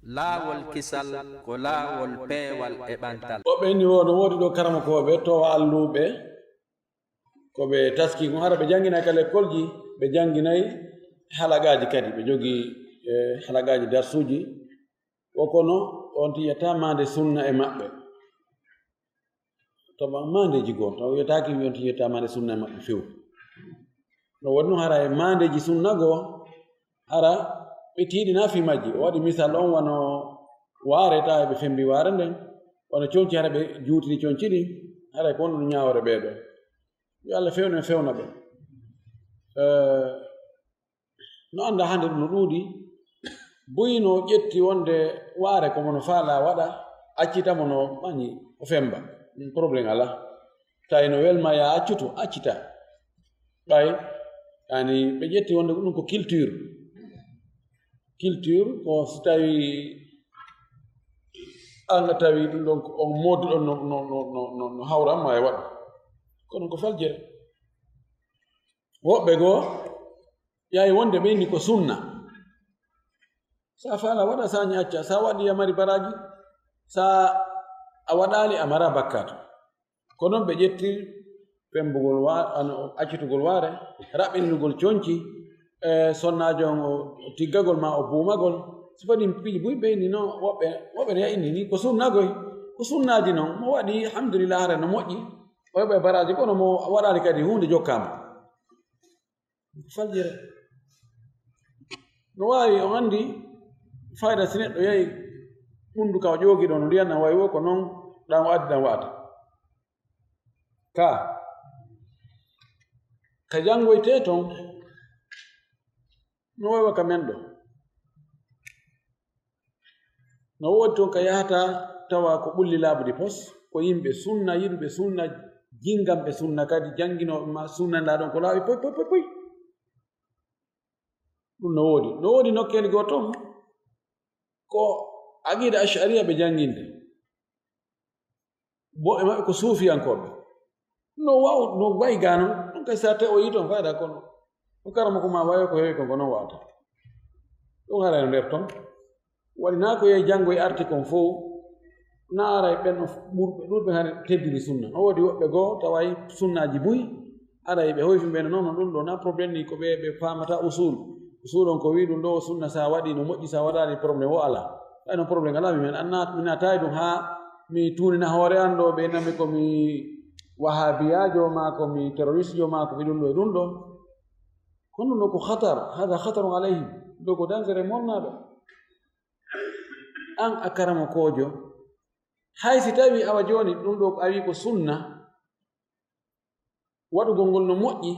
laawol kisal ko laawol peewal e ɓantal. Woɓɓe ni wono woodi ɗo karamakooɓe towa alluɓe ko ɓe taski ko hara ɓe janngina ka l'école ji ɓe jannginayi halagaji kadi ɓe jogii halagaji darsuji wokono on tiyata mande sunna e maɓɓe to mandeji goo taw wiyataki on tiyata mande sunna e maɓɓe few no wonno hara e mandeji sunna goo hara ɓe tiiɗina fi majji o waɗi misal on wano waare ta ɓe fembi waare nden wano conci hara ɓe juutini conci ɗi hara ko wonno ñawore ɓeeɗo yo Allah fewnen fewna ɓe no anda hande ɗum no ɗuuɗi buyino ƴetti wonde waare ko mono faala waɗa accitamo no ɓañi o femba probléme ala tawi no welma ya accuto accita ɓay yani ɓe ƴetti wonde ɗum ko culture ko so tawi anga tawi ɗum ɗon on moddu ɗon no hawranma e waɗa kono ko faljere woɓɓe goo yahi wonde ɓeyni ko sunna sa faala waɗa sa ñacca sa waɗi a mari baraji sa a waɗali a mara bakkato ko noon ɓe ƴetti fembugol accitugol waare raɓɓinirgol conci sonnajo on o tiggagol ma o buumagol so faɗi piiji buy ɓeyni no woɓɓe no yayini ni ko sunnagoy ko sunnaji noon mo waɗi alhamdulillah hare no moƴƴi o heɓa baraji kono mo waɗali kadi hunde jokkama faljere no wawi on andi fayda si neɗɗo yahi ɓundu ka o ƴoogi ɗo no ndiyan an wawi wo ko noon ɗan o addi ɗan wa'ata ka jangoyte ton no wawa ka men ɗo no woodi toon ka yahata tawa ko ɓulli laaɓude pos ko yimɓe sunna yiɗuɓe sunna jingamɓe sunna kadi jannginoɓe ma sunnanɗa ɗon ko laaɓi poy ɗum no woodi nokkeli goo toon ko aqida ashariya ɓe jannginde bo e maɓɓe ko suufiyankoɓe no wayi gano ɗum kay sa tawi o yi toon fayda kono o karama ko ma wawi ko heewi ko noon wawata ɗum hara no nder toon waɗi na ko yehi janngo e arti kon fof na ara e ɓen ɓurɓe hare teddini sunna no woodi woɓɓe goo tawayi sunnaji buy ara e ɓe hoyfi ɓene noon ɗum ɗo na probléme ni ko ɓe famata usul on ko wi ɗum ɗo sunna sa waɗi no moƴƴi sa waɗani probléme o ala ay no probléme ala mi natayi ɗum ha mi tunina hoore an ɗo ɓe nami komi wahabiyajo ma komi terroriste jo ma komi ɗum ɗo e ɗum ɗo kono ɗo ko hada hataru alayhim ɗo ko danger molnaɗo an a karama kojo hay si tawi awa joni ɗum ɗo a wi ko sunna waɗugol ngol no moƴƴi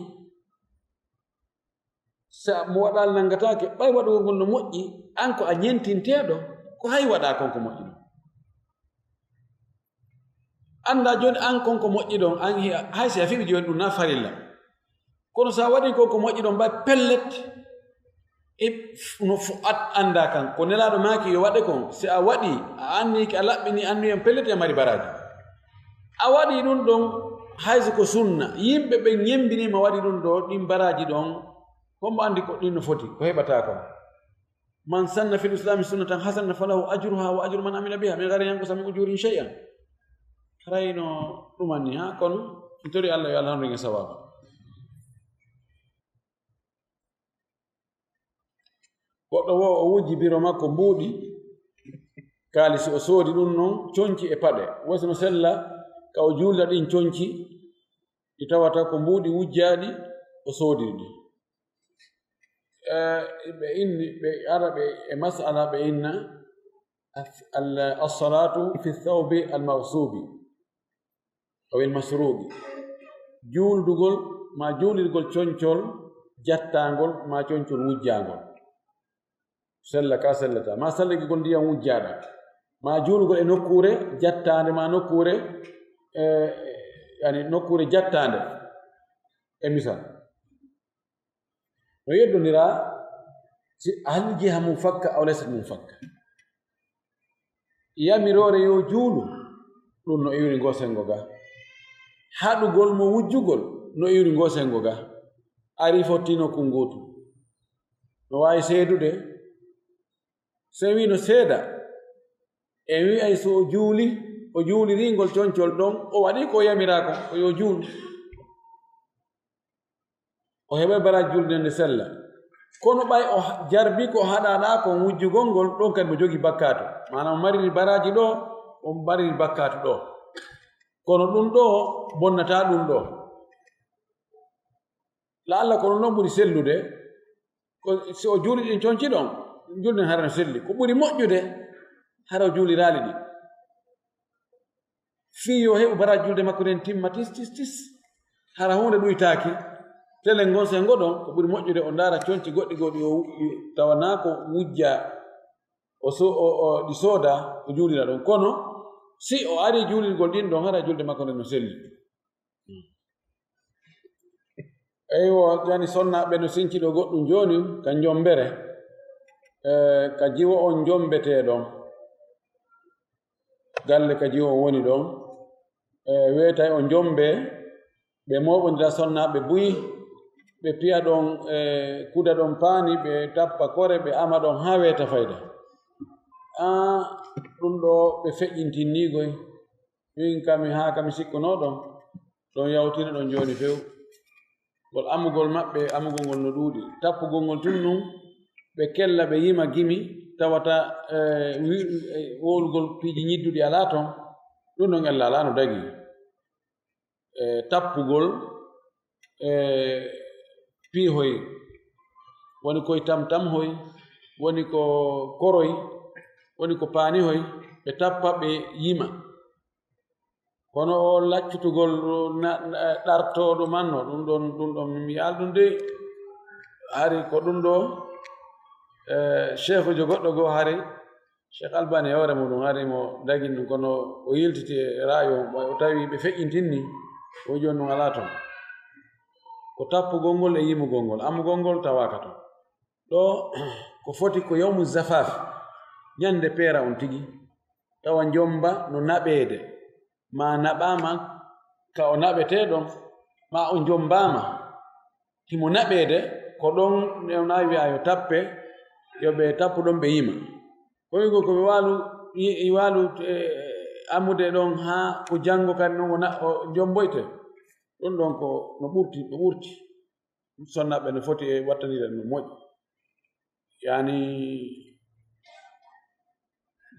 sa mo waɗal nangatake ɓay waɗugol ngol no moƴƴi an ko a ñentinteɗo ko hay waɗa konko moƴƴi ɗon anda joni an konko moƴƴi ɗon an hay si a fiɓi joni ɗum na farilla kono sa waɗi konko moƴƴi ɗon mbay pellet no anda kan ko nelaɗo maki yo waɗe kon si a waɗi a anniki a laɓɓini annu en pellet e mari baraji a waɗi ɗum ɗon hayso ko sunna yimɓe ɓe ñembinima waɗi ɗum ɗo ɗin baraji ɗon hombo andi ko ɗin no foti ko heɓata kon man sanna fil islami sunnatan hasana falahu ajruha wa ajru man amila biha min gari yankusa min ujurin shay'an harayno ɗumanni ha kono mi tori Allah yo Allah honringe sawaba goɗɗo wo o wujji biro makko mbuuɗi kaalisi o soodi ɗum noon conci e paɗe wosi no sella ka o juulda ɗin conci ɗi tawata ko mbuuɗi wujjaaɗi o soodi ɗi ɓe inni ɓe araɓe e masala ɓe inna alsalatu fi thawbi almawsubi aw almasrubi juuldugol ma juulirgol concol jattangol ma concol wujjangol sella ka sellata ma salligi gol ndiyam wujjaɗa ma juulugol e nokkure jattande ma nokkure yani nokkure jattande e misal no yeddondira si hal jiha mum fakka aw laysat mum fakka yamirore yo juulu ɗum no iwri ngosengo ga haɗugol mo wujjugol no iwri ngosengo ga ari fottino kungutu no wawi seedude so wi no seeda e wi ay so o juuli ringol concol ɗon o waɗi ko yamirako o yo juul o heɓa baraji julde nde sella kono ɓay o jarbi ko haɗaɗa ko wujjugol ngol ɗon kadi mo jogi bakkato manam o mariri baraji ɗo o mariri bakkato ɗo kono ɗum ɗo bonnata ɗum ɗo laalla kono noon ɓuri sellude si o juuli ɗin conci ɗon julden hara no selli ko ɓuri moƴƴude hara o juuli raali ɗi fii yo heɓu baraji julde makko ɗen timma tis hara hunde ɗuytaaki tele ngon sengo ɗon ko ɓuri moƴƴude o ndaara conci goɗɗi goɗɗi o tawana ko wujja ɗi sooda o juulira ɗon kono si o ari juulirgol ɗin ɗon hara julde makko nden no selli eywo jani sonnaɓe no sinkiɗo goɗɗum joni ka jombere ka jiwo on jombeteɗon galle ka jiwo on woni ɗon wiyetay o jombe ɓe moɓodira sonnaɓe buyi ɓe piya ɗon kuda ɗon paani ɓe tappa kore ɓe ama ɗon ha weta fayda ɗum ɗo ɓe feƴƴintinnigoy min kami sikkunoɗon ɗon yawtina ɗon joni few ngol amugol maɓɓe amugol ngol no ɗuuɗi tappugol ngol tun nun ɓe kella ɓe yima gimi tawata wowlugol piiji ñidduɗi ala ton ɗum ɗon ella ala no dagi tappugol piihoy woni koye tamtam hoy woni ko koroy woni ko paanihoy ɓe tappa ɓe yima kono o laccutugol ɗartoɗo manno ɗum ɗon mi yalɗum de hari ko ɗum ɗo cheikh ujo goɗɗo goo hari cheikh albani e hoore muɗum hari mo dagin ɗum kono o yiltiti e rayo o tawi ɓe feƴƴintinni o joni ɗum ala toon ko tappugol ngol e yimugol ngol amugol ngol tawaka toon ɗo ko foti ko yawmu zafafi ñande peera on tigi tawa jomba no naɓeede ma naɓama ka o naɓeteɗon ma o jombama himo naɓeede ko ɗon newna wiya yo tappe yoɓe tappu ɗon ɓe yima koygo koɓe walu amude ɗon ha ko janngo kadi noon o jomboyte ɗum ɗon ko no ɓurti sonnaɓe no foti e wattanire no moƴƴi yani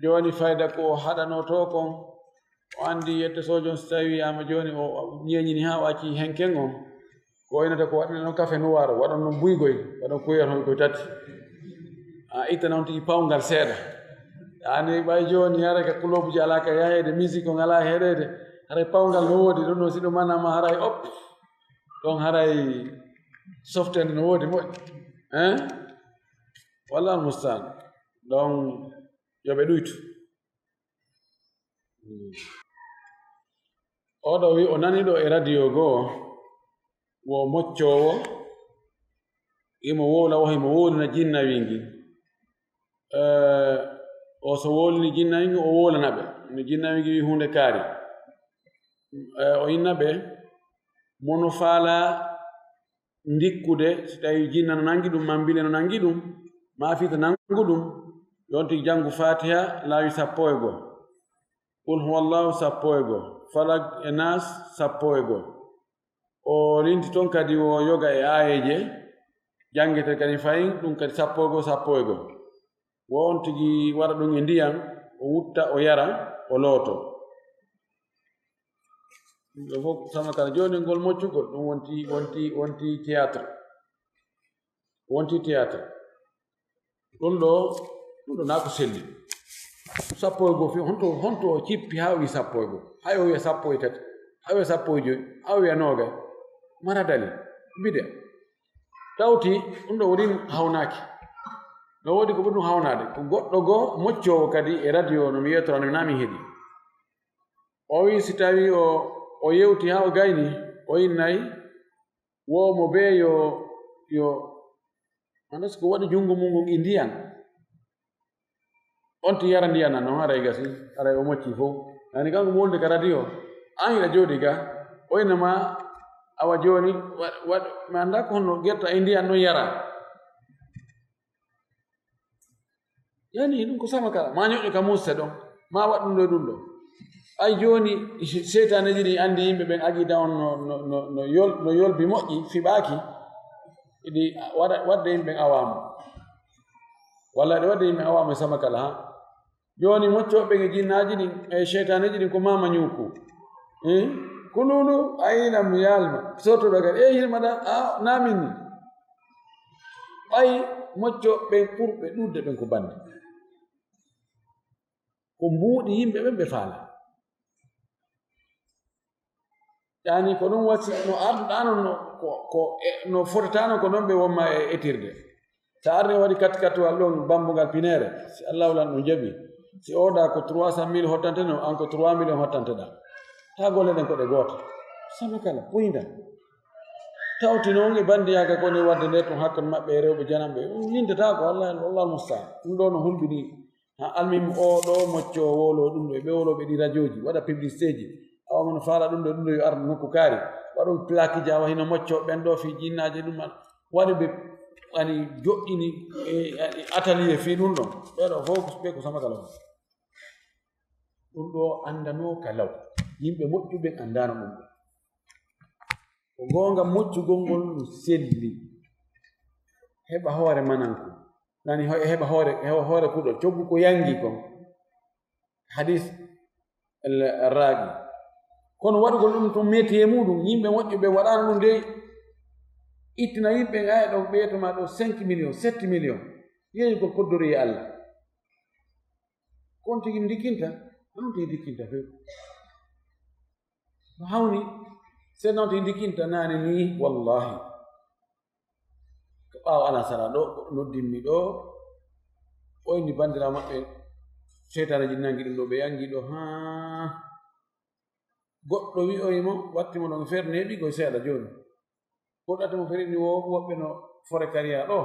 joni fayda ko haɗano to kon o andi yette sojon so tawi wiyama joni o ñeñini ha o acci henken on ko waynata ko waɗino noon kafe noir waɗon noon buygoy waɗon kuyaton koye tati itta noon tigi pawgal seeɗa yani ɓay joni haraka kulobuji ala ka yahede musique on ala heɗede haray pawgal no woodi ɗum ɗon siɗo manama haray op ɗon haray softende no woodi moƴƴi wallah almustan ɗon yoɓe ɗuytu oɗo wi o nani ɗo e radio goo wo moccowo imo wowla o himo wowlina jinna wingi o so wowlini jinna wingi o wowlanaɓe no jinna wingi wi hunde kaari o innaɓe mono faala ndikkude so tawi jinna no nangi ɗum mambile no nangi ɗum ma fita nangu ɗum yonti janngu fatiha laawi 11 qul huwallahu 11 falag e nas 11 o linti toon kadi o yoga e ayeje jangete kadi fayin ɗum kadi 11 won tigi waɗa ɗum e ndiyam o wutta o yara o looto ɗo fof sama kala joni ngol moccugol ɗum wonti théâtre ɗum ɗo naa ko selli 11 fi honto o cippi ha o wi 11 hay o wiya 13 hay o wiya 15 hay o wiya 20 mara dali bide tawti ɗum ɗo woni hawnaaki no woodi ko ɓuri ɗum hawnade ko goɗɗo goo moccowo kadi e radio no mi wiyetoro no nami heeɗi o wi si tawi o yewti ha o gayni o innayi womo be yo anda ko waɗi junngo mum ngon e ndiyan on ti yara ndiyan nan noon haray gasi haray o mocci fof yani kanko mo wonde ka radio an hiɗa jooɗi ga o innama awa joni mi anda ko honno guerta e ndiyan noon yara yani ɗum ko sama kala ma ñoƴƴo ka musse ɗon ma waɗ ɗum ɗo ay joni seytaneji ɗi andi yimɓe ɓen aqida on no yolbi moƴƴi fiɓaki iɗi wadde yimɓe awamu walla ɗi wadde yimɓe awamu e sama kala ha joni moccoɓe e jinnaji ɗin e seytaneji ɗin ko mama ñuku kununu ayinam yalma sortoɓe kadi hilmaɗa a naminni ɓay moccoɓe ɓurɓe ɗudde ɓen ko bande ko mbuuɗi yimɓe ɓen ɓe faala yani ko ɗum wasi no arduɗano no fotatano ko noon ɓe wonma e etirde sa arni waɗi katkatuwal ɗon bambugal pinere si allah wulan ɗum jaɓi si oɗa ko 300 000 hottante no an ko 3 millions hottanteɗa ta golle ɗen koɗe goota sama kala puyda tawti noon e bandiyaga koni wadde nde ton hakkude maɓɓe e rewɓe janamɓe lindata ko wallah musta ɗum ɗo no hulɓini ha almim o ɗo mocco wolo ɗum ɗo e ɓe woloɓe ɗi radio ji waɗa publicité ji awama no faala ɗum ɗo yo ardu nokku kaari waɗum plaque ji awa hino mocco ɓen ɗo fi jinnaji ɗum waɗi ɓe ani joƴƴini e atelier fi ɗum ɗon ɓeɗo fof ɓe ko sama kala ɗum ɗo andano kalaw yimɓe moƴƴuɓe andano ɗum ɗo ko gonga moccugol ngol no selli heɓa hoore mananko nani heɓa hoore kuɗol coggu ko yangi kon hadis raagi kono waɗugol ɗum to métier muɗum yimɓe moƴƴuɓe waɗano ɗum de ittina yimɓe aya ɗo ɓeytoma ɗo 5 millions 7 millions yeeyi ko koddori e allah kon tigi dikkinta non tigi dikkinta few no hawni se non tigi dikkinta nane ni wallahi ko ɓaawo alasara ɗo noddinmi ɗo ɓoyni bandira maɓɓe seytaneji nangi ɗum ɗo ɓe yangi ɗo ha goɗɗo wi'oyimo wattimo ɗon feere neeɓi koye seeɗa joni goɗɗatimo ferini woɓɓe no fore kariya ɗo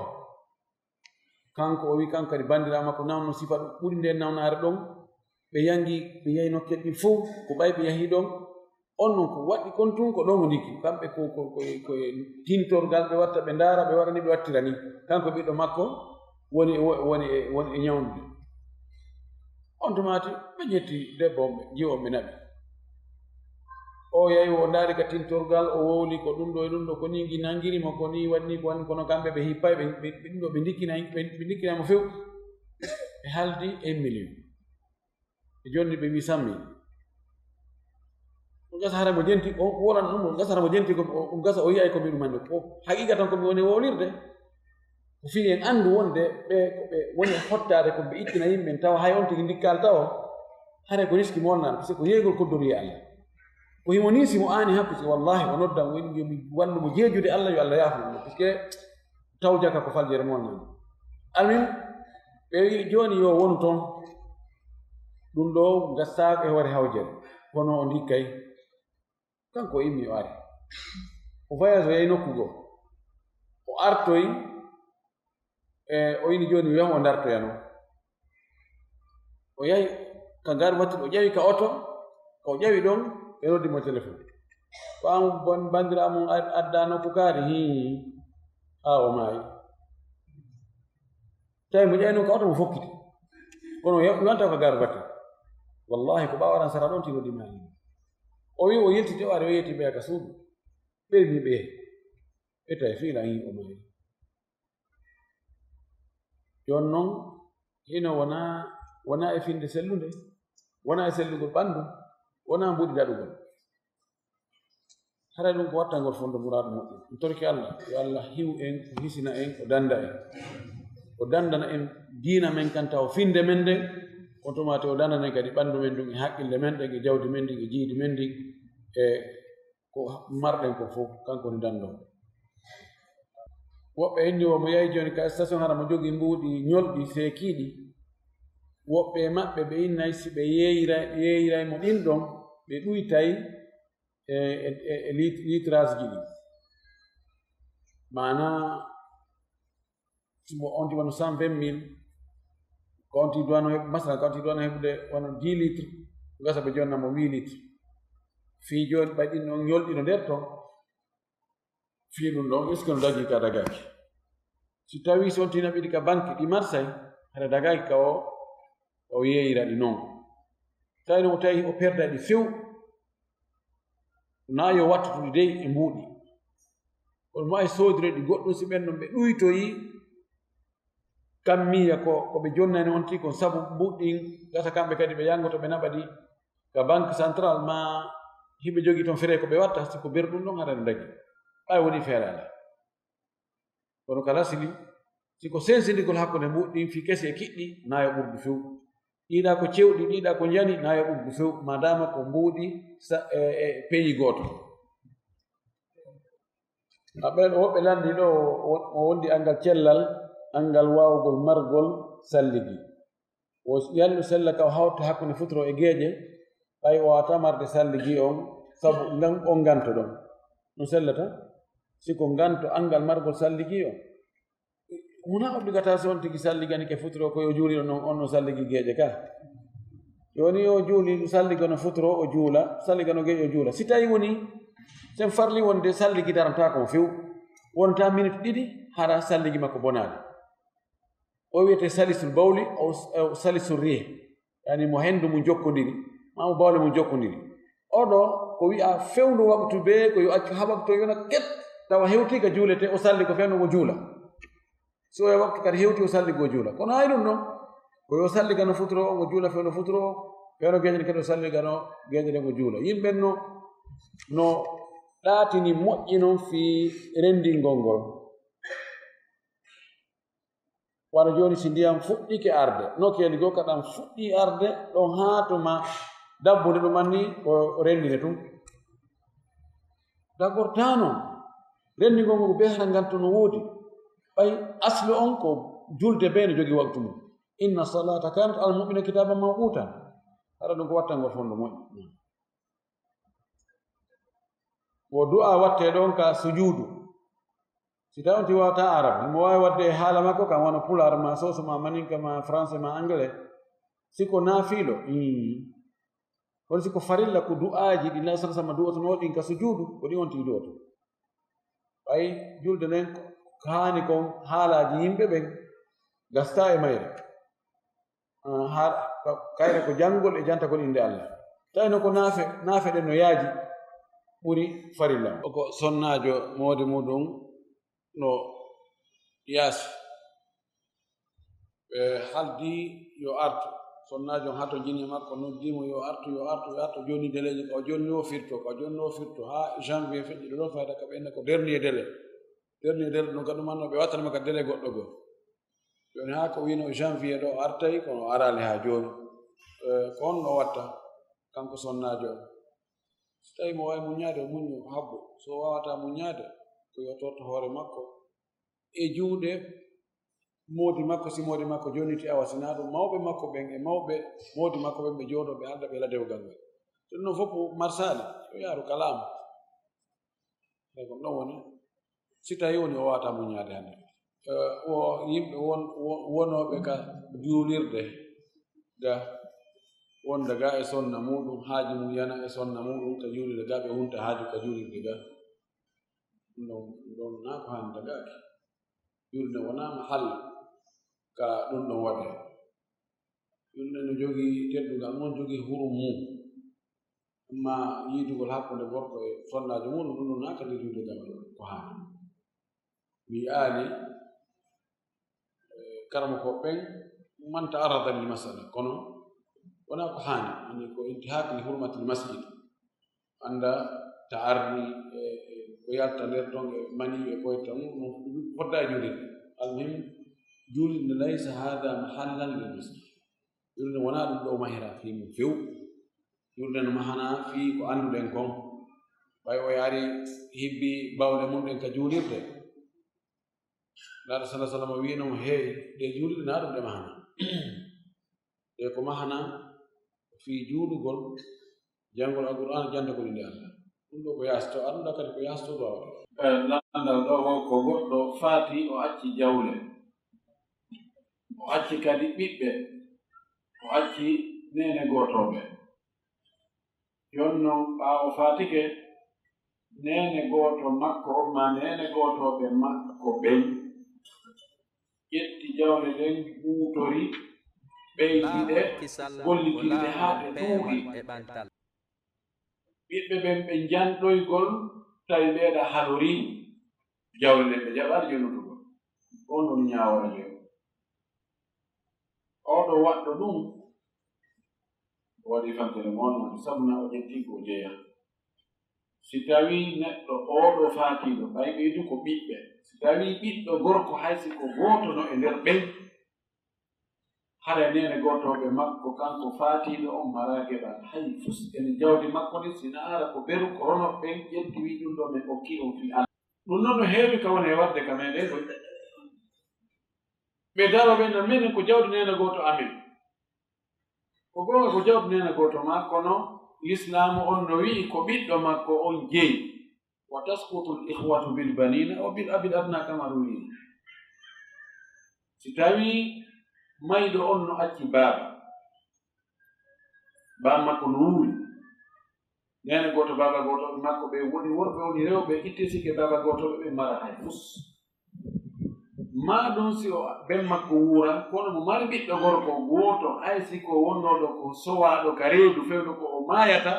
kanko o wi kanko kadi bandira makko nawno sifa ɗum ɓuri nde nawnare ɗon ɓe yangi ɓe yahi nokkel ɗi fof ko ɓay ɓe yahi ɗon on non ko waɗi kon tun ko ɗon o ndiki kamɓe koye tintorgal ɓe watta ɓe ndaara ɓe waɗani ɓe wattira ni kanko ɓiɗɗo makko woni e ñawdude on tumati ɓe ƴetti debbo ɓe jiwoɓe naɓi o yahi o ndaari ka tintorgal o wowli ko ɗum ɗo e ɗum ɗo ko ni ginangirimo ko ni waɗni ko wanni kono kamɓe ɓe hippay ɓe ɗum ɗo ɓe ndikkinamo few ɓe haldi 1 million e jonni ɓe wi sammi ɗum gasa hara mo jenti o wolan ɗum ɗum gasa hara mo jenti ko ɗum gasa o yiyay komi ɗumande o haqiqa tan komi woni wowlirde ko fii en anndu wonde ɓe koɓe woni hottade ko ɓe ittina yimɓe tawa hay on tigi ndikkal taw hare ko riski molnade par ce que ko yeygol koddori e allah ko himo nisi mo aani happisi wallahi o noddan yomi wallu mo jeejude allah yo allah yaafu ɗum par ce que taw jaka ko faljere molnade almin ɓe wi joni yo wonu toon ɗum ɗo gastaako e hoore hawjere kono o ndikkay kanko o immi o ari o voyage o yahi nokku goo o artoyi o yini joni wiyamu o dartoyano o yahi ka gar watti o ƴawi ka oto ko ƴawi ɗon ɓe noddimo téléphone ko an bon bandiramu adda nokku kaari ha o maayi tawi mo ƴayno ka oto mo fokkiti kono yonta ko gar watti wallahi ko ɓawaran sara ɗon tino dimani o wi o yeltiti o ari o yetti ɓeya ka suudu ɓeyni ɓe etta e fiila o maayi jon noon hino wona e finde sellunde wona e sellugol ɓanndu wona mbuɗi daɗugol hara ɗum ko wattangol fondo muraɗo moƴƴo ɗum torki allah yo allah hiw en o hisina en o danda en o dandana en diina men kan taw finde men nden on tumate o dandana en kadi ɓanndu men ɗum e haqqille men ɗen e jawdi men ndin e jiidi men ndin e ko marɗen ko fof kanko ni dandoo woɓɓe henni o mo yahi joni ka station hara mo jogii mbuuɗi ñolɗi seekiiɗi woɓɓe maɓɓe ɓe innay si ɓe yeeyiray mo ɗin ɗon ɓe ɗuytay e litrage ji ɗi mana simo on ti wano 120 000 ko on ti duwano heɓ masala ko on ti duwano heɓude wono 10 litres gasa ɓe jonnamo 8 litres fii joni ɓay ɗin ɗon ñolɗino nder ton fii ɗum ɗon est ce que no dagi ka dagaki si tawi si on tina ɓiɗi ka banque ɗi marsay hara dagaki ka o yeeyira ɗi noon tawino o tawi o perdaɗi few na yo wattutude dey e mbuuɗi kono ma e soodire ɗi goɗɗum si ɓennon ɓe ɗuytoyi kammiya ko ɓe jonnani on ti ko sabu mbuɗɗin gata kamɓe kadi ɓe yangoto ɓe naɓa ɗi ka banque central ma himɓe jogii toon fere ko ɓe watta siko berɗum ɗon haɗa no dagi ɓay woni feere ala kono kala sili siko sensindigol hakkunde mbuɗɗin fi kesi e kiɗɗi nayo ɓurdu few ɗiɗa ko cewɗi ɗiɗa ko jani nayo ɓurdu few madama ko mbuuɗi e pays gooto aɓen woɓɓe landi ɗo o wondi angal cellal angal waawgol margol salligi o yallu sella ka o hawta hakkunde futoro e geeƴe ɓay o wata marde salligi on sabu ngam on ganto ɗon no sellata siko ganto angal margol salligi o wona obligatation on tigi salligani ke futoro koyo juulino noon on no salligi geeƴe ka joni o juuli salliga no futoro o juula salliga no geeƴe o juula si tawi woni sen farli wonde salligi daranta ko few wonta minute ɗiɗi haɗa salligi makko bonaade o wiyete salisul bawli o salisul rihe yani mo hendu mum jokkodiri mamo bawle mum jokkodiri oɗo ko wi'a fewndu waktu be ko yo accu ha waktu yona ket tawa hewtiga juulete o salli ko fewno o juula so e waktu kadi hewti o salli go juula kono hay ɗum noon ko yo salliga no futuro o juula fewno futuro fewno geeƴe kadi o salliga no geeƴe ɗen o juula yimɓe no ɗaatini moƴƴi noon fi rendingol ngol wano joni si ndiyam fuɗɗike arde nokkeli goo kaɗan fuɗɗi arde ɗon haa to ma dabbude ɗuman ni ko rendine tum d'accord ta noon rendingol ngol ko be hara nganto no woodi ɓay aslu on ko julde be no jogii waktu mum inna salata kanat al mu'mina kitaban mawqutan haɗa ɗum ko wattangol fondo moƴƴi wo du'a watte ɗon ka sujudu si tawi on ti wawata arabe mo wawi wadde e haala makko kam wona pular ma soso ma maninka ma français ma anglais siko naafilo kono siko farilla ko du'aji ɗi nabi sallallahu alaihi wasallam du'otono ɗin ka sujudu ko ɗin on ti du'oto ɓay julde nden ko haani kon haalaji yimɓe ɓen gasta e mayre kayre ko janngol e jantagol inde Allah tawino ko naafe ɗen no yaaji ɓuri farilla ko sonnajo moode muɗum no yaasi ɓe haldi yo artu sonnajo hato jinni makko noddimo yo artu joni déléji ko jonni o firto ha janvier feƴƴi ɗo ɗon fayda ka ɓenna ko dernier délai ɗum ka ɗumanno ɓe wattanma ka délai goɗɗo goo joni ha ko wino janvier ɗo artayi kono arali ha joni ko on no watta kanko sonnajo so tawi mo wawi muñade o muño habbo so wawata muñade ko yo torto hoore makko e juuɗe moodi makko si moodi makko jonniti awa sina ɗum mawɓe makko ɓen e mawɓe moodi makko ɓen ɓe jooɗo ɓe alda ɓe ladewgal ngal so ɗum noon fof marsali yo yaaru kalama e ko ɗon woni si tawi woni o wawata muñade hande o yimɓe wonoɓe ka juulirde ga wonda ga e sonna muɗum haaji mum yana e sonna muɗum ka juulirde ga ɓe wonta haaju ka juulirde ga ɗon na ko hande dagaki julde wonama halla ka ɗum ɗon waɗe julde no jogii teddugal noon jogii hurum mum amma yiidugol hakkunde gorko e sonnajo muɗum ɗum ɗon na kadi julde gal ko haani mi aali karama ko ɓen man ta'arrada lil masala kono wona ko haani ani ko intihak li hurmati l masjid anda ta'arri ko yalta nder ton e mani e koyta ɗum fodda e julirde almuhim julirde laysa hada mahallan lil masjid julirde wona ɗum ɗo mahira fi mum few julirde no mahana fi ko annduɗen kon ɓay o yaari hibbi bawle mum ɗen ka julirde naaɗo sallah sallam winomo heewi ɗe juulirde na ɗum ɗe mahana ɗe ko mahana fi juulugol janngol alqur'an jantagol inde Allah ɗum ɗo ko yasto annda kadi ko yasto ɗo awde landal ɗo ko goɗɗo faati o acci jawle o acci kadi ɓiɓɓe o acci nene gootoɓe joni noon ɓaawo faatike nene gooto makko ma nene gootoɓe makko ɓen ƴetti jawle ɗen ɓuutori ɓeydiɗe gollitirde haa ɗe ɗuuɗi ɓiɓɓe ɓen ɓe janɗoygol tawi ɓeeɗa halori jawle ɗen ɓe jaɓaɗi jonotugol on ɗon ñaawora jooni oɗo waɗɗo ɗum o waɗi fantere mawɗo sabuna o ƴetti ko jeeya si tawi neɗɗo oɗo faatiɗo ɓay ɓeydu ko ɓiɓɓe si tawi ɓiɗɗo gorko haysi ko gooto no e nder ɓen hara nene gotoɓe makko kanko faatiɗo on mara geɓal hay fus ene jawdi makko ɗi sina ara ko beru ko rono ɓen ƴetti wi ɗum ɗo min okki on fi Allah ɗum noon no heewi ka woni e wadde ka meɗen ɗo ɓe daro ɓe no minen ko jawdi nene goto amin ko gonga ko jawdi nene goto ma kono l'islamu on no wi'i ko ɓiɗɗo makko on jeeyi wa tasqutu l ihwatu bil banina o bil abil adna kama ruwina si tawi mayɗo on no acci baaba makko no wuuri nene goto baba goto makko ɓe woni worɓe woni rewɓe itte sike baba gotoɓe ɓe mara hay fus ma ɗum si o ben makko wuura kono mo mari ɓiɗɗo gorko gooto hay si ko wonnoɗo ko sowaɗo ka reedu fewɗo ko o maayata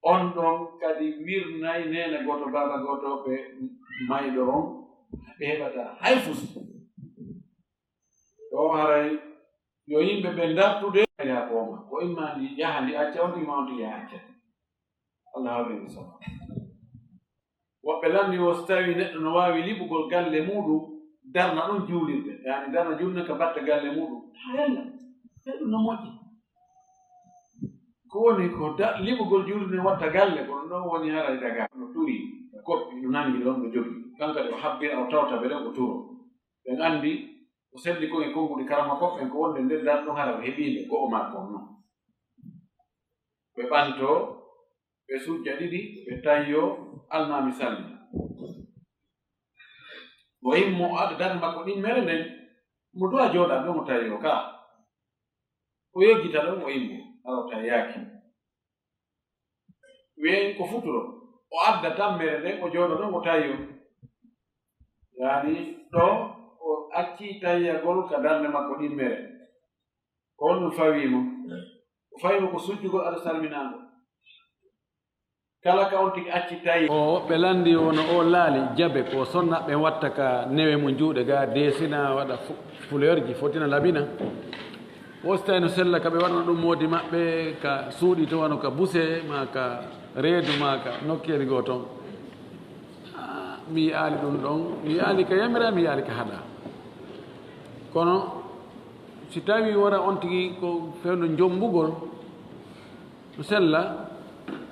on ɗon kadi wirnayi nene goto baba goto ɓe mayɗo on ɓe heɓata hay fus o haray yo yimɓe ɓe dartude ya kooma ko immandi yaha ndi acca on imawdi yaha acca Allah hawrini sama woɓɓe lamdi o so tawi neɗɗo no waawi liɓugol galle muɗum darna ɗum juulirde yani darna juulne ka batta galle muɗum hayalla heɗum no moƴƴi ko woni ko liɓugol juulirde watta galle kono ɗon woni haray daga no turi koppi no nangi ɗon no jogi kankadi o habbira o tawta ɓe ɗen o turo ɓen anndi o selli kon e konguɗi karama koɓɓen ko wonde nder dar ɗon hara o heɓiinde go'o makko on noon ɓe ɓanto ɓe sujja ɗiɗi ɓe tayyo almami salli o immo aɗa darde makko ɗin mere nden mo duwa jooɗa ɗo mo tayyo ka o yeggita ɗon o immo arota yaaki wiyen ko futuro o adda tan mere nden o jooɗo ɗon o tayyo yani ɗo o acci tayyagol ka darde makko ɗin mere ko honɗum fawimo o fawimo ko sujjugol aɗa salminago kala ka on tigi acci tayi o woɓɓe landi wono o laali jabe ko sonnaɓe watta ka newe mo juuɗe ga desina waɗa fleur ji fotina labina wosta no sella ka ɓe waɗana ɗum moodi maɓɓe ka suuɗi to wano ka buse ma ka reedu ma ka nokkeli goo toon mi yaali ɗum ɗon mi yaali ka yamira mi yaali ka haɗa kono si tawi wara on tigi ko fewno jombugol no sella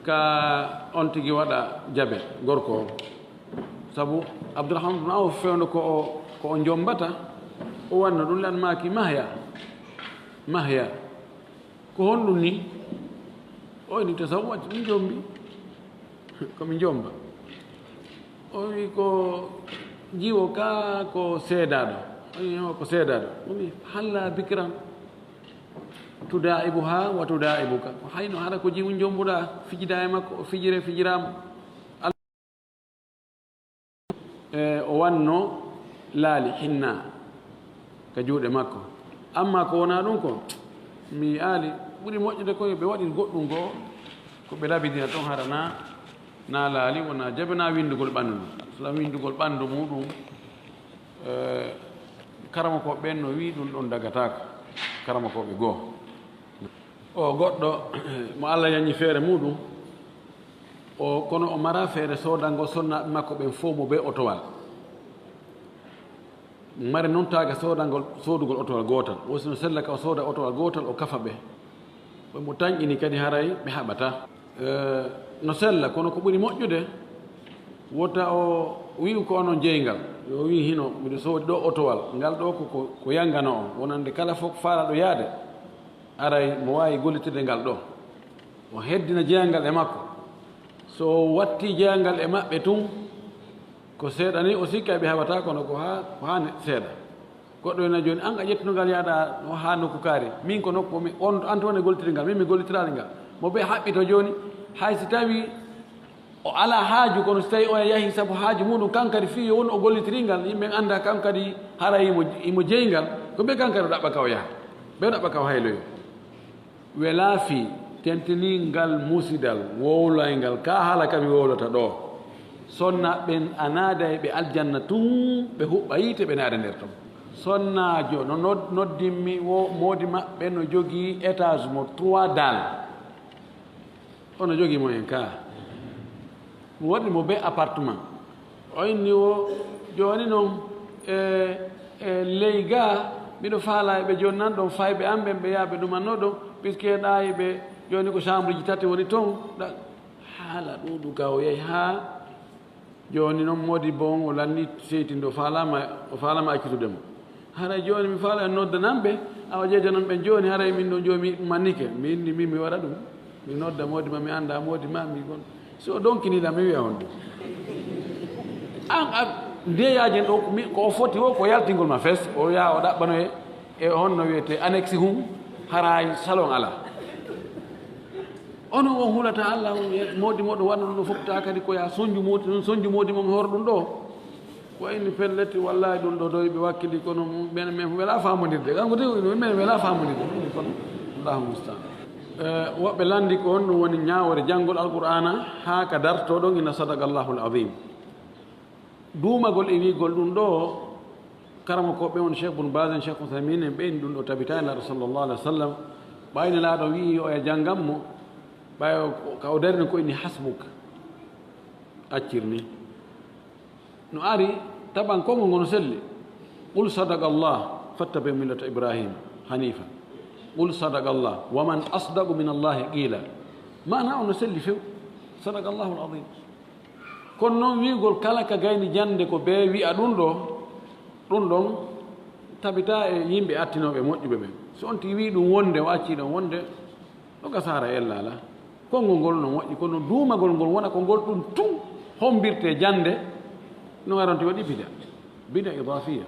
ka on tigi waɗa jabe gorko o sabu Abdourahmane ɗum aw fewno ko o jombata o wanno ɗum lan maki mahya ko honɗum ni o ni to sabu watti ɗum jombi komi jomba o wi ko jiwo ka ko seedaɗo ko seedaɗo ɗumi halla bikran tudaibuha wa tudaibuka hayno haɗa ko jiwu jombuɗa fijida e makko o fijirama o wanno laali hinna ka juuɗe makko amma ko wona ɗum ko mi aali ɓuri moƴƴude koye ɓe waɗi goɗɗum goo ko ɓe labidina toon hara na laali wona jaɓe na windugol ɓanndu sona windugol ɓanndu muɗum karama koɓe ɓen no wi ɗum ɗon dagataka karama koɓe goo o goɗɗo mo Allah yañi feere muɗum o kono o mara feere sodango sonnaɓe makko ɓen fof mo ɓe otowal mari noon taga sodugol otowal gotal wosino sella ka o sooda otowal gotal o kafa ɓe mo tañƴini kadi haray ɓe haɓata no sella kono ko ɓuri moƴƴude wota o wi'u ko onon jeygal o wi hino mbiɗo soodi ɗo otowal ngal ɗo ko yangano on wonande kala fof faalaɗo yaade aray mo wawi gollitirde ngal ɗo o heddina jeyangal e makko so watti jeyangal e maɓɓe tun ko seeɗa ni o sikka ɓe haɓata kono ko hani seeɗa goɗɗo ena joni an a ƴettunogal yaɗa ha nokku kaari min ko nokku on an toon e gollitirde ngal min mi gollitirade ngal mo ɓe haɓɓito joni hay si tawi o ala haaju kono so tawi o yahi sabu haaju muɗum kankadi fi woni o gollitiringal yimɓe anda kankadi hara imo jeygal ko ɓe kankara ɗaɓɓa kaw yaha ɓe ɗaɓɓa kaw hayloyo welaafi tenteningal musidal wowlaygal ka haala kami wowlata ɗo sonna ɓen a naada ɓe aljanna tun ɓe huɓɓa yiite ɓe naada nder ton sonnaajo no noddinmi wo moodi maɓɓe no jogii étage mo 3 dal ono jogii mo en ka mo waɗi mo be appartement o inni o jooni noon ley ga mbiɗo faala ɓe jooni nan ɗon fayɓe an ɓen ɓe yaha ɓe ɗumanno ɗon puisque ɗaayi ɓe jooni ko chambre ji tati woni toon haala ɗuuɗu ka o yehi haa jooni noon moodi bon o lanni seytinde o faalama accitude mo haray jooni mi faala en noddanan ɓe awa jeeja noon ɓen jooni haray min ɗo joomi mannike mi inni min mi waɗa ɗum mi nodda moodi ma mi annda moodi ma mi gon so o donkiniɗa mi wiya on ɗum an ndeyaji ɗo ko o foti o ko yaltingol ma fes o yaha o ɗaɓɓano e honno wiyete annexe hum haray salon ala ono on hulata allah moodi moɗo waɗno ɗum ɗo foftata kadi ko ya soñju moodi mon hoore ɗum ɗo wayni pelleti wallahi ɗum ɗo doyɓe wakkili kono men wela famodirde kanko de men wela famodirde kono allahu mustaan woɓɓe landi ko on ɗum woni ñawore janngol alqur'ana haa ka dartoɗon ina sadaqa allahu l adim duumagol e wiigol ɗum ɗo karama koɓe on cheikh bun bas en cheikh outhamin en ɓeyni ɗum ɗo tabitani laaɗo sallllahu alih wa sallam ɓayni laaɗo wii o e janngam mo ɓay ka o darini ko inni hasbuk accirni no ari taɓan kongo ngono selli qul sadaqa allah fattabi millata ibrahima hanifa qul sadaqa allah wa man asdaqu min allahi qila mana ono selli few sadaqa allahu l adim kono noon wiigol kala ka gayni jande ko be wi'a ɗum ɗon tabita e yimɓe attinoɓe moƴƴuɓe ɓen so on ti wi ɗum wonde o acci ɗon wonde ɗo gasara ellala konngol ngol no moƴƴi kono duumagol ngol wona ko ngol ɗum tun hombirte jande no garonti waɗi bida idafiya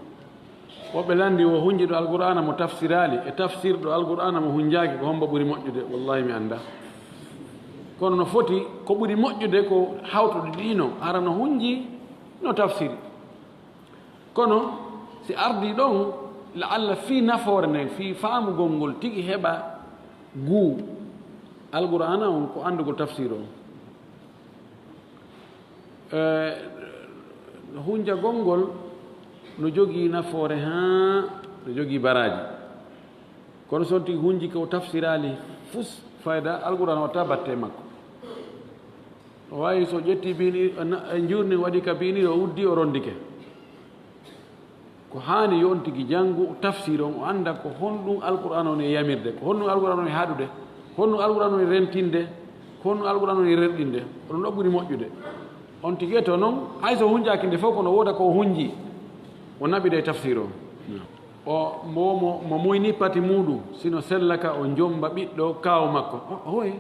woɓɓe landi o hunji ɗo alqur'ana mo tafsirali e tafsir ɗo alqur'ana mo hunjaaki ko homba ɓuri moƴƴude wallahi mi annda kono no foti ko ɓuri moƴƴude ko hawtude ɗino ara no hunji no tafsiri kono si ardi ɗon la allah fii nafoore nden fii faamugol ngol tigi heɓa guu alqur'ana on ko andugol tafsir on hunjagol ngol no jogii nafoore haa no jogii baraji kono so tigi hunji ko tafsirali fus fayda alqur'ana watta batte makko o wawi so ƴetti bini jurni waɗi ka bini o uddi o rondike ko haani yo on tigi janngu tafsir on o annda ko honɗum alqur'ana on e yamirde ko honɗum alqur'ana on e haɗude honɗum alqur'ana on e rentinde ko honɗum alqur'ana on e rerɗinde oɗum ɗo ɓuri moƴƴude on tigi to noon hay so hunjaaki nde fof kono wooda ko hunji o naɓide e tafsir o mo moyni pati muɗum sino sellaka o jomba ɓiɗɗo kaawu makko hoye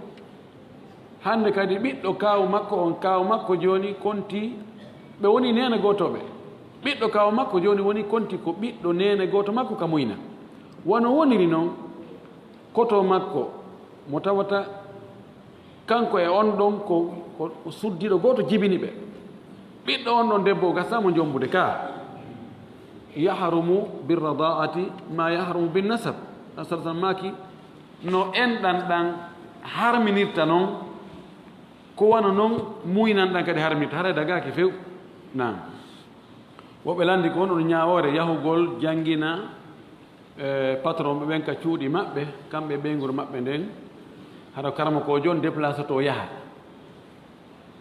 hannde kadi ɓiɗɗo kaawu makko on kaawu makko jooni konti ɓe woni nene gootoɓe ɓiɗɗo kaawu makko jooni woni konti ko ɓiɗɗo nene gooto makko ka muyna wono woniri noon koto makko mo tawata kanko e on ɗon ko suddiɗo gooto jibini ɓe ɓiɗɗo on ɗon debbo gasamo jombude ka yahrumu birradaati ma yahrumu binnasab asalasan maki no enɗan ɗan harminirta noon ko wana noon muynan ɗan kadi harminirta haray dagaki few nam woɓɓe landi ko wonɗon ñawore yahugol janngina patron ɓe ɓen ka cuuɗi maɓɓe kamɓe ɓeygol maɓɓe nden haɗa karama ko joni déplace to yaha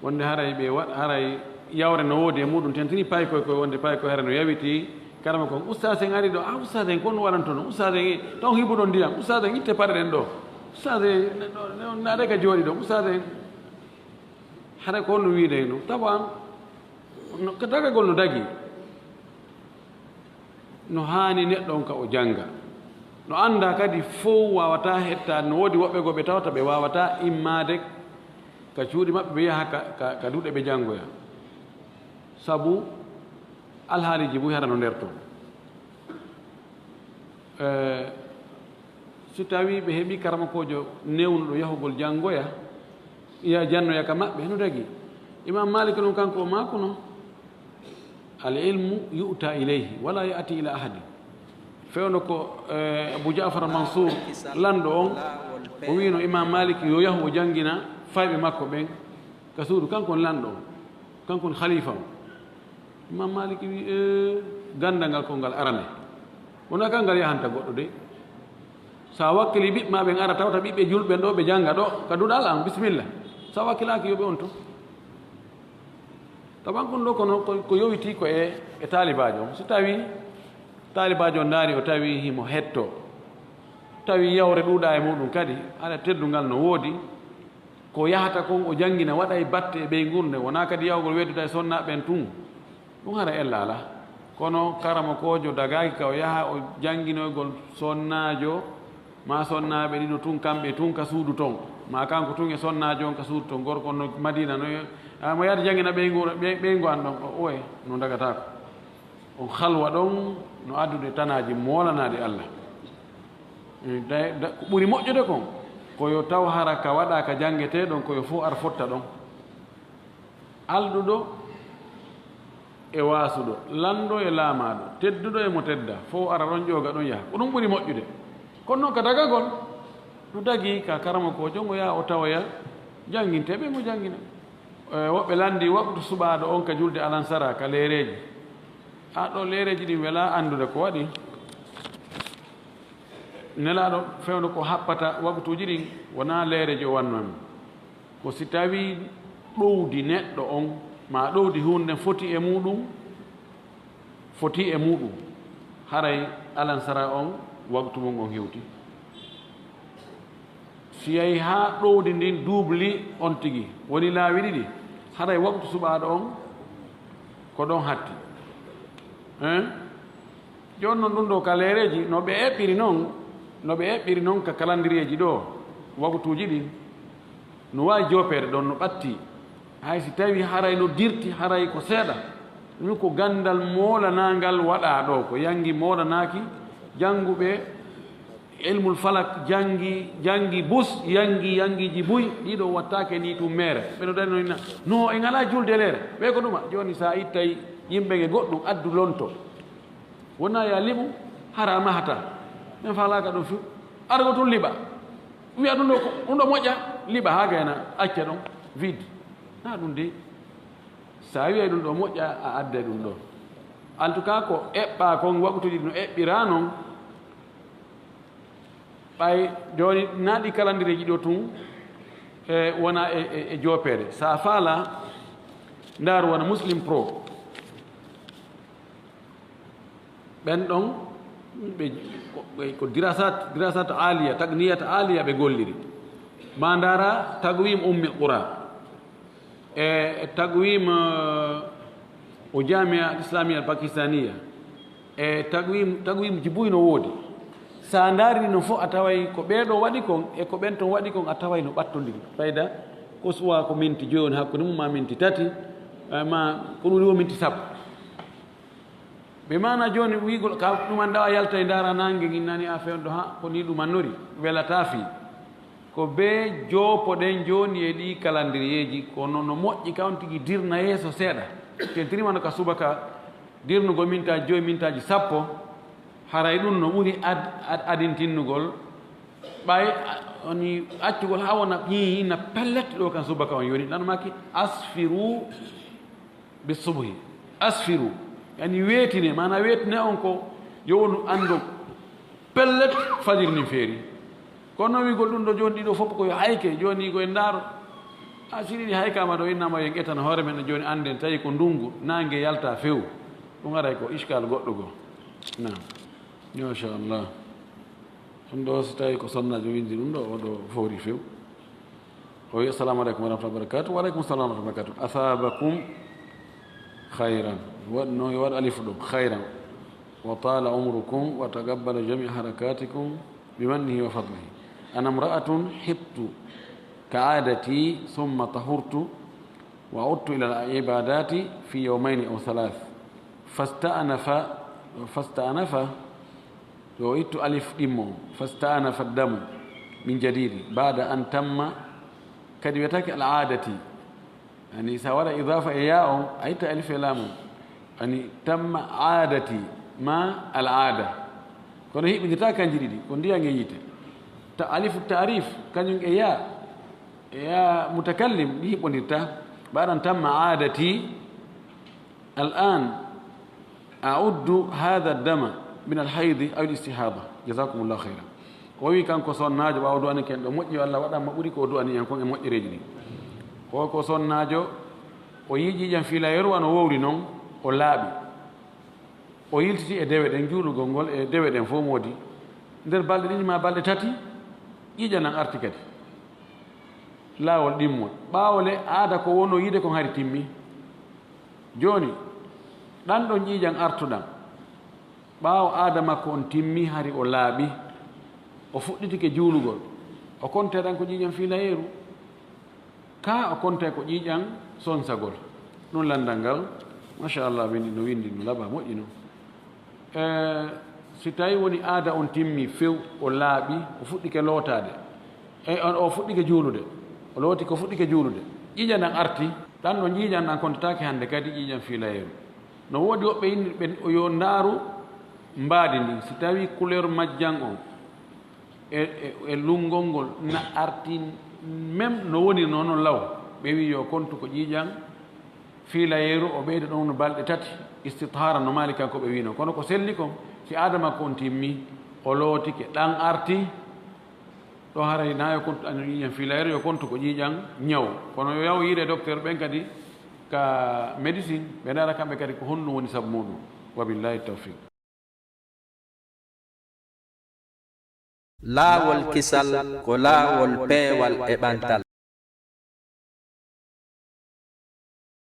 wonde haray ɓe haray yawre no woodi e muɗum tentini pay koye wonde pay koye hare no yawiti karama kon ustad en ari ɗo ustad en kono waɗanto no ustad en taw hibuɗo ndiyam ustad en itte paɗe ɗen ɗo ustad en naɗe ka jooɗi ɗo ustad en haɗa ko honno wiide no tawan dagagol no dagi no haani neɗɗo on ka o jannga no annda kadi fof wawata hettade no woodi woɓɓe go ɓe tawata ɓe wawata immade ka cuuɗi maɓɓe ɓe yaha ka duuɗe ɓe janngoya sabu alhaaliji buy hara no nder toon so tawi ɓe heeɓi karama kojo newnuɗo yahugol janngoya ya jannoya ka maɓɓe no dagi imam malik noon kanko o maako noon al ilmu yu'ta ilayhi wala ya'ti ila ahadin fewno ko Abu Ja'far Mansour lando on o wino Imam Malik yo yahu o jangina fayɓe makko ɓen ka suudu kankon lando on kankon khalifa o Imam Malik wi gandal ngal ko ngal arane wona kangal yahanta goɗɗo de sa wakkili ɓiɓɓe ma ɓen ara tawta ɓiɓɓe julɓen ɗo ɓe janga ɗo ka duɗal an bisimilla sa wakkilaki yoɓe on to tawan kon ɗo kono ko yowiti ko e talibajo so tawi talibajo ndaari o tawi himo hetto tawi yawre ɗuuɗa e muɗum kadi ala teddungal no woodi ko yahata kon o jangina waɗa e batte e ɓey gurde wona kadi yawgol wedduta e sonnaɓen tun ɗum hara ella ala kono karama kojo dagaki ka o yaha o janginoygol sonnajo ma sonnaɓe ɗiɗo tun kamɓe tun ka suudu ton ma kanko tun e sonnajo on ka suudu ton gorko no madina no mo yahata jangina ɓeygu an ɗon oye no dagatako on halwa ɗon no addude tanaji molanade Allah ko ɓuri moƴƴude kon koyo taw hara ka waɗa ka jangete ɗon koyo fof ar fotta ɗon alɗuɗo e wasuɗo lando e laamaɗo tedduɗo e mo tedda fof ara ɗon ƴooga ɗon yaha ko ɗum ɓuri moƴƴude kono noon ka dagagol no dagi ka karama ko jongo yaha o tawoya janginteɓe mo jangina woɓɓe landi waktu suɓaɗo on ka julde alansara ka leereji ɗo leereji ɗin wela andude ko waɗi nelaɗo fewno ko haɓɓata waktuji ɗin wona leereji o wannami ko si tawi ɗowdi neɗɗo on ma ɗowdi hunde foti e muɗum haray alansara on waktu mum on hewti si yahi ha ɗowdi ndin duubli on tigi woni laawi ɗiɗi haray waktu suɓaɗo on ko ɗon hatti joni noon ɗum ɗo ka leereji no ɓe eɓɓiri noon ka calendrieji ɗo waktuji ɗi no wawi jopere ɗon no ɓatti hay si tawi haray no dirti haray ko seeɗa ɗum ko gandal molanangal waɗa ɗo ko yangi molanaki janguɓe ilmul falak jangi bus yangiji buy ɗiɗo wattake ni tum mere ɓeɗo dari noina no en ala julde leere ɓe ko ɗuma joni sa ittay yimɓe e goɗɗum addu lonto wona ya liɓu hara mahata min falaka ɗum fu argo tun liɓa wiya ɗum ɗo moƴƴa liɓa ha gayna acca ɗon vide na ɗum de sa wiya ɗum ɗo moƴƴa a adda ɗum ɗo en tout cas ko eɓɓa kon waktuji no eɓɓira noon ɓay joni naɗi calendrieji ɗo tun wona e jopere sa faala ndar wona muslim pro ɓen ɗon ɓe ko dirasat aliya tagniyat aliya ɓe golliri ma ndara tagwim ummil qura e tagwim o jamia islamia pakistania e tagwim jibuy no woodi sa ndaari no fof a taway ko ɓeeɗo waɗi kon e ko ɓen ton waɗi kon a taway no ɓattodiri fayda ko suwa ko minti jooni hakkude mum ma minti tati ma ko ɗum wo minti sappo ɓe mana jooni wiigol ka ɗuman ɗawa yalta e ndaara nangue ginnani a fewɗo ha ko ni ɗumannori welata fii ko be joopoɗen jooni e ɗi calendrieji kono no moƴƴi kawn tigi dirna yeeso seeɗa tentirimano ka subaka dirnugo mintaji 5 mintaji 10 haray ɗum no ɓuri adintinnugol ɓay oni accugol ha wona ƴiina pellette ɗo kan subaka on yoni ɗanmaki asfiru bi subhi asfiru yani weetine mana weetine on ko yowonu anndo pellet fajiri nin feeri kono wigol ɗum ɗo joni ɗiɗo fof koyo hayke joni koye ndaaro a siriɗi haykama ɗo innama yen ƴettana hoore men joni anden tawi ko ndungu nangue yalta few ɗum aray ko iskal goɗɗo goo nam inchallah ɗum ɗo so tawi ko sonnajo windi ɗum ɗo oɗo fowri few o wi assalamu aleykum wa rahmatullahi wa barakatuh wa aleykum salam wa rahmatullahi wa barakatuh asabakum khayran no waɗ alifu ɗum khayran wa tala umrukum wa taqabbala jami harakatikum bimannihi wa fadlihi ana imra'atun hibtu كعادتي ثم طهرت وعدت إلى العبادات في يومين أو 3 فاستأنف وعدت ألف دم فاستأنف الدم من جديد بعد أن تم كلمتك العادة يعني سواء إضافة إياه أي ألف لام يعني تم عادتي ما العادة kono hiɓɓindirta kanji ɗiɗi ko ndiyan e yite ta alifu tarif kañum e ya mutakallim ɗi hiɓɓodirta mbaɗan tan maadati الآن أعد هذا الدم من الحيض أو الاستحاضة جزاكم الله خيرا وي كان كو صون ناجو باو دواني كن دو موƴƴi walla waɗama ɓuri ko du'ani en kon e moƴƴereji ɗi ko son naajo o yiiji jam filayeru wano wowri noon o laaɓi o yiltiti e dewe ɗen juulugol ngol e dewe ɗen fof moodi nder balɗe ɗiɗi ma balɗe tati ƴiƴa nan arti kadi laawol ɗimmol ɓaawole aada ko wono yiide kon hari timmi jooni ɗan ɗon ƴiiƴan artuɗan ɓaawo aada makko on timmi hari o laaɓi o fuɗɗitike juulugol o konteɗan ko ƴiiƴan filayeru ka o konte ko ƴiiƴan sonsagol ɗum landal ngal machallah windi no windi no laɓa moƴƴi noon si tawi woni aada on timmi few o laaɓi o fuɗɗike lootade o fuɗɗike juulude o looti ko fuɗɗike juulude ƴiiƴan ɗan arti ɗan ɗo ƴiiƴan ɗan kontatake hannde kadi ƴiiƴan filayeru no woodi woɓɓe yinɓe yo ndaaru mbaadi ndi si tawi couleur majjan on e lungol ngol na arti même no woni noon law ɓe wi yo kontu ko ƴiiƴan filayeru o ɓeyda ɗon no balɗe tati istithara no maali kanko ɓe wino kono ko selli kon si adama ko on timmi o lootike ɗan arti ɗo haray na yo kontu an ƴiiƴan filayeru yo kontu ko ƴiiƴan ñaw kono yo yaw yiide docteur ɓen kadi ka médecine ɓe ndara kamɓe kadi ko honno woni sabu muɗum wabillahi tawfiq laawol kisal ko laawol peewal e ɓantal